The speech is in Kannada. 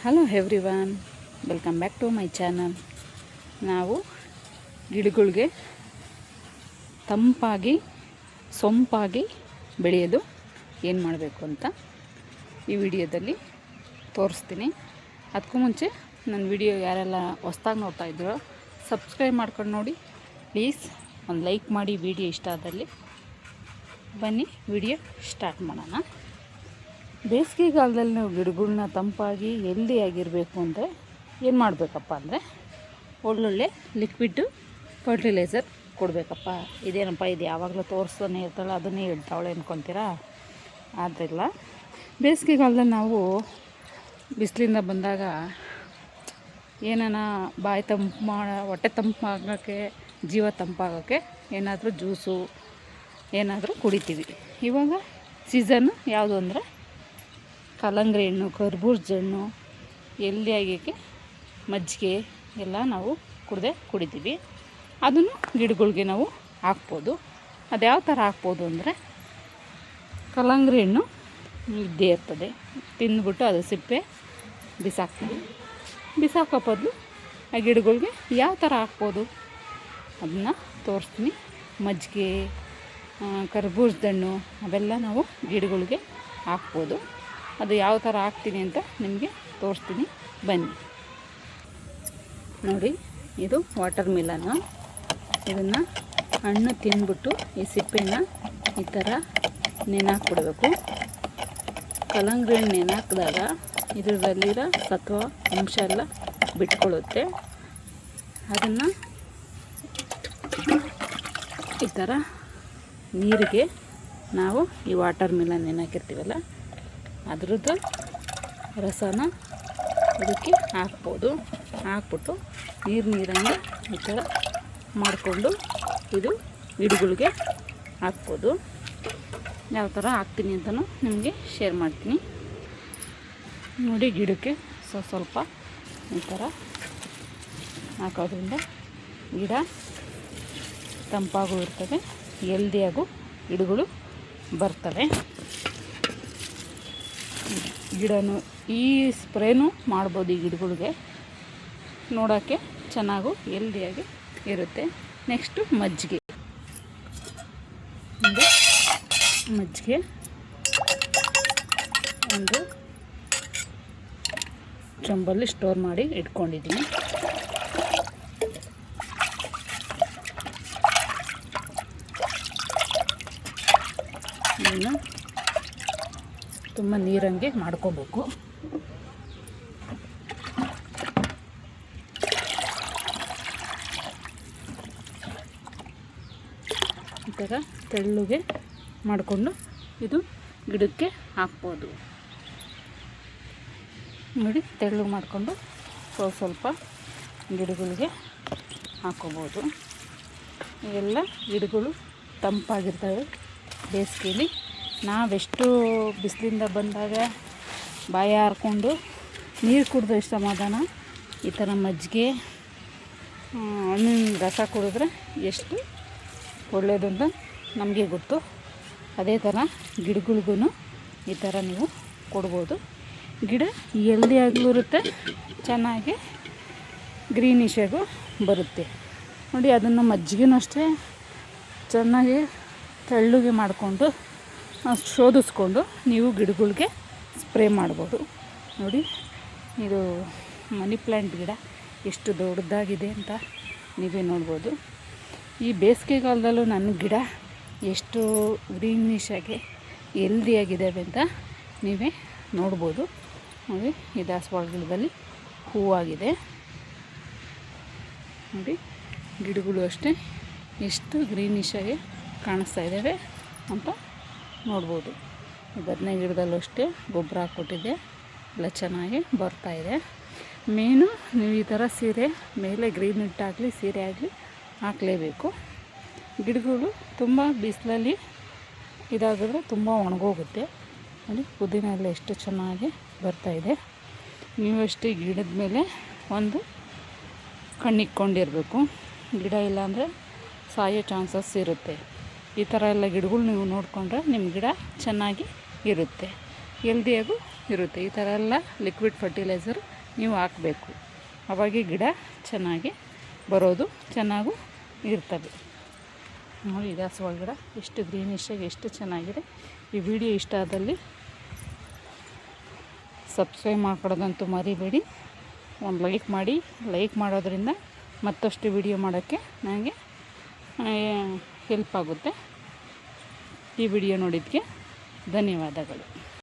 Hello everyone, welcome back to my channel. ನಾವು ಗಿಡಗಳಿಗೆ ತಂಪಾಗಿ ಸೊಂಪಾಗಿ ಬೆಳೆಯೋದು ಏನು ಮಾಡಬೇಕು ಅಂತ ಈ ವಿಡಿಯೋದಲ್ಲಿ ತೋರಿಸ್ತೀನಿ. ಅದಕ್ಕೂ ಮುಂಚೆ ನನ್ನ ವಿಡಿಯೋ ಯಾರೆಲ್ಲ ಹೊಸ್ದಾಗಿ ನೋಡ್ತಾ ಇದ್ದೀರೋ ಸಬ್ಸ್ಕ್ರೈಬ್ ಮಾಡ್ಕೊಂಡು ನೋಡಿ ಪ್ಲೀಸ್. ಒಂದು ಲೈಕ್ ಮಾಡಿ ವಿಡಿಯೋ ಇಷ್ಟ ಆದಲ್ಲಿ. ಬನ್ನಿ ವಿಡಿಯೋ ಸ್ಟಾರ್ಟ್ ಮಾಡೋಣ. ಬೇಸಿಗೆಗಾಲದಲ್ಲಿ ನಾವು ಗಿಡಗಳ್ನ ತಂಪಾಗಿ ಹೆಲ್ದಿಯಾಗಿರಬೇಕು ಅಂದರೆ ಏನು ಮಾಡಬೇಕಪ್ಪ ಅಂದರೆ ಒಳ್ಳೊಳ್ಳೆ ಲಿಕ್ವಿಡ್ಡು ಫರ್ಟಿಲೈಸರ್ ಕೊಡಬೇಕಪ್ಪ. ಇದೇನಪ್ಪ ಇದು ಯಾವಾಗಲೂ ತೋರಿಸ್ತಾನೆ ಇರ್ತಾಳೆ ಅದನ್ನೇ ಹೇಳ್ತಾವಳೆ ಅಂದ್ಕೊತೀರಾ? ಆದ್ದರಿಂದ ಬೇಸಿಗೆಗಾಲದಲ್ಲಿ ನಾವು ಬಿಸಿಲಿಂದ ಬಂದಾಗ ಏನಾನ ಬಾಯಿ ತಂಪು ಹೊಟ್ಟೆ ತಂಪಾಗೋಕ್ಕೆ ಜೀವ ತಂಪಾಗೋಕ್ಕೆ ಏನಾದರೂ ಜ್ಯೂಸು ಏನಾದರೂ ಕುಡಿತೀವಿ. ಇವಾಗ ಸೀಸನ್ನು ಯಾವುದು ಅಂದರೆ ಕಲ್ಲಂಗಡಿ ಹಣ್ಣು, ಕರ್ಬೂಜ ಹಣ್ಣು, ಹೆಲ್ದಿಯಾಗೋಕ್ಕೆ ಮಜ್ಜಿಗೆ ಎಲ್ಲ ನಾವು ಕುಡಿತೀವಿ. ಅದನ್ನು ಗಿಡಗಳಿಗೆ ನಾವು ಹಾಕ್ಬೋದು. ಅದು ಯಾವ ಥರ ಹಾಕ್ಬೋದು ಅಂದರೆ ಕಲ್ಲಂಗಡಿ ಹಣ್ಣು ಇದ್ದೇ ಇರ್ತದೆ, ತಿಂದ್ಬಿಟ್ಟು ಅದು ಸಿಪ್ಪೆ ಬಿಸಾಕ್ತೀವಿ. ಬಿಸಾಕೋ ಬದಲು ಆ ಗಿಡಗಳಿಗೆ ಯಾವ ಥರ ಹಾಕ್ಬೋದು ಅದನ್ನು ತೋರಿಸ್ತೀನಿ. ಮಜ್ಜಿಗೆ, ಕರ್ಬೂಜದ ಹಣ್ಣು ಅವೆಲ್ಲ ನಾವು ಗಿಡಗಳಿಗೆ ಹಾಕ್ಬೋದು. ಅದು ಯಾವ ಥರ ಹಾಕ್ತೀನಿ ಅಂತ ನಿಮಗೆ ತೋರಿಸ್ತೀನಿ, ಬನ್ನಿ ನೋಡಿ. ಇದು ವಾಟರ್ ಮಿಲನ್ನು. ಇದನ್ನು ಹಣ್ಣು ತಿಂದ್ಬಿಟ್ಟು ಈ ಸಿಪ್ಪೆನ ಈ ಥರ ನೆನೆಹಾಕ್ಬಿಡ್ಬೇಕು. ಕಲ್ಲಂಗಡಿ ಹಣ್ಣು ನೆನೆಹಾಕಿದಾಗ ಇದರಲ್ಲಿರೋ ಸತ್ವ ಅಂಶ ಎಲ್ಲ ಬಿಟ್ಕೊಳ್ಳುತ್ತೆ. ಅದನ್ನು ಈ ಥರ ನೀರಿಗೆ ನಾವು ಈ ವಾಟರ್ ಮಿಲನ್ ನೆನೆಹಾಕಿರ್ತೀವಲ್ಲ ಅದರದ್ದು ರಸನ ಇದಕ್ಕೆ ಹಾಕ್ಬೋದು. ಹಾಕ್ಬಿಟ್ಟು ನೀರಂಗೆ ಈ ಥರ ಮಾಡಿಕೊಂಡು ಇದು ಗಿಡಗಳಿಗೆ ಹಾಕ್ಬೋದು. ಯಾವ ಥರ ಹಾಕ್ತೀನಿ ಅಂತಲೂ ನಿಮಗೆ ಶೇರ್ ಮಾಡ್ತೀನಿ ನೋಡಿ. ಗಿಡಕ್ಕೆ ಸ್ವಲ್ಪ ಈ ಥರ ಹಾಕೋದ್ರಿಂದ ಗಿಡ ತಂಪಾಗೂ ಇರ್ತವೆ, ಹೆಲ್ದಿಯಾಗೂ ಗಿಡಗಳು ಬರ್ತವೆ. ಗಿಡನೂ ಈ ಸ್ಪ್ರೇನೂ ಮಾಡ್ಬೋದು. ಈ ಗಿಡಗಳಿಗೆ ನೋಡೋಕ್ಕೆ ಚೆನ್ನಾಗೂ ಹೆಲ್ದಿಯಾಗಿ ಇರುತ್ತೆ. ನೆಕ್ಸ್ಟು ಮಜ್ಜಿಗೆ. ಮಜ್ಜಿಗೆ ಒಂದು ಚಂಬಲ್ಲಿ ಸ್ಟೋರ್ ಮಾಡಿ ಇಟ್ಕೊಂಡಿದ್ದೀನಿ. ಇದನ್ನು ತುಂಬ ನೀರಂಗೆ ಮಾಡ್ಕೋಬೇಕು. ಈ ಥರ ತೆಳ್ಳಗೆ ಮಾಡಿಕೊಂಡು ಇದು ಗಿಡಕ್ಕೆ ಹಾಕ್ಬೋದು ನೋಡಿ. ತೆಳ್ಳಗೆ ಮಾಡಿಕೊಂಡು ಸ್ವಲ್ಪ ಗಿಡಗಳಿಗೆ ಹಾಕೋಬೋದು. ಇವೆಲ್ಲ ಗಿಡಗಳು ತಂಪಾಗಿರ್ತವೆ ಬೇಸಿಗೆಯಲ್ಲಿ. ನಾವೆಷ್ಟು ಬಿಸಿಲಿಂದ ಬಂದಾಗ ಬಾಯಿ ಹಾರ್ಕೊಂಡು ನೀರು ಕುಡಿದ್ರೆ ಎಷ್ಟು ಸಮಾಧಾನ, ಈ ಥರ ಮಜ್ಜಿಗೆ ಹಣ್ಣಿನ ರಸ ಕುಡಿದ್ರೆ ಎಷ್ಟು ಒಳ್ಳೆಯದು ಅಂತ ನಮಗೆ ಗೊತ್ತು. ಅದೇ ಥರ ಗಿಡಗಳಿಗೂ ಈ ಥರ ನೀವು ಕೊಡ್ಬೋದು. ಗಿಡ ಹೆಲ್ದಿಯಾಗೂ ಇರುತ್ತೆ, ಚೆನ್ನಾಗಿ ಗ್ರೀನಿಶಾಗೂ ಬರುತ್ತೆ ನೋಡಿ. ಅದನ್ನು ಮಜ್ಜಿಗೆನೂ ಅಷ್ಟೇ ಚೆನ್ನಾಗಿ ತೆಳ್ಳಗೆ ಮಾಡಿಕೊಂಡು ಶೋಧಿಸ್ಕೊಂಡು ನೀವು ಗಿಡಗಳಿಗೆ ಸ್ಪ್ರೇ ಮಾಡ್ಬೋದು ನೋಡಿ. ಇದು ಮನಿ ಪ್ಲ್ಯಾಂಟ್ ಗಿಡ ಎಷ್ಟು ದೊಡ್ಡದಾಗಿದೆ ಅಂತ ನೀವೇ ನೋಡ್ಬೋದು. ಈ ಬೇಸಿಗೆಗಾಲದಲ್ಲೂ ನನ್ನ ಗಿಡ ಎಷ್ಟು ಗ್ರೀನಿಶಾಗಿ ಹೆಲ್ದಿಯಾಗಿದ್ದಾವೆ ಅಂತ ನೀವೇ ನೋಡ್ಬೋದು ನೋಡಿ. ಈ ದಾಸವಾಳ ಗಿಡದಲ್ಲಿ ಹೂವಾಗಿದೆ ನೋಡಿ. ಗಿಡಗಳು ಅಷ್ಟೇ ಎಷ್ಟು ಗ್ರೀನಿಶಾಗಿ ಕಾಣಿಸ್ತಾ ಇದ್ದಾವೆ ಅಂತ ನೋಡ್ಬೋದು. ಬದನೆ ಗಿಡದಲ್ಲೂ ಅಷ್ಟೇ ಗೊಬ್ಬರ ಹಾಕ್ಕೊಟ್ಟಿದ್ದೆ, ಎಲ್ಲ ಚೆನ್ನಾಗಿ ಬರ್ತಾಯಿದೆ. ಮೇನು ನೀವು ಈ ಥರ ಸೀರೆ ಮೇಲೆ ಗ್ರೀನ್ ಇಟ್ಟಾಗಲಿ ಸೀರೆ ಆಗಲಿ ಹಾಕಲೇಬೇಕು. ಗಿಡಗಳು ತುಂಬ ಬಿಸಿಲಲ್ಲಿ ಇದಾಗಿದ್ರೆ ತುಂಬ ಒಣಗೋಗುತ್ತೆ ನೋಡಿ. ಪುದೀನ ಎಲ್ಲ ಎಷ್ಟು ಚೆನ್ನಾಗಿ ಬರ್ತಾಯಿದೆ. ನೀವಷ್ಟೇ ಗಿಡದ ಮೇಲೆ ಒಂದು ಕಣ್ಣಿಟ್ಕೊಂಡಿರಬೇಕು. ಗಿಡ ಇಲ್ಲಾಂದರೆ ಸಾಯೋ ಚಾನ್ಸಸ್ ಇರುತ್ತೆ. ಈ ಥರ ಎಲ್ಲ ಗಿಡಗಳು ನೀವು ನೋಡಿಕೊಂಡ್ರೆ ನಿಮ್ಮ ಗಿಡ ಚೆನ್ನಾಗಿ ಇರುತ್ತೆ, ಹೆಲ್ದಿಯಾಗೂ ಇರುತ್ತೆ. ಈ ಥರ ಎಲ್ಲ ಲಿಕ್ವಿಡ್ ಫರ್ಟಿಲೈಸರ್ ನೀವು ಹಾಕಬೇಕು. ಅವಾಗೆ ಗಿಡ ಚೆನ್ನಾಗಿ ಬರೋದು, ಚೆನ್ನಾಗೂ ಇರ್ತವೆ. ನೋಡಿ ದಾಸವಾಳ ಗಿಡ ಎಷ್ಟು ಗ್ರೀನಿಶಾಗಿ ಎಷ್ಟು ಚೆನ್ನಾಗಿದೆ. ಈ ವಿಡಿಯೋ ಇಷ್ಟ ಆದಲ್ಲಿ ಸಬ್ಸ್ಕ್ರೈಬ್ ಮಾಡ್ಕೊಡೋದಂತೂ ಮರಿಬೇಡಿ. ಒಂದು ಲೈಕ್ ಮಾಡಿ. ಲೈಕ್ ಮಾಡೋದ್ರಿಂದ ಮತ್ತಷ್ಟು ವಿಡಿಯೋ ಮಾಡೋಕ್ಕೆ ನನಗೆ ಹೆಲ್ಪ್ ಆಗುತ್ತೆ. ಈ ವಿಡಿಯೋ ನೋಡಿದ್ದಕ್ಕೆ ಧನ್ಯವಾದಗಳು.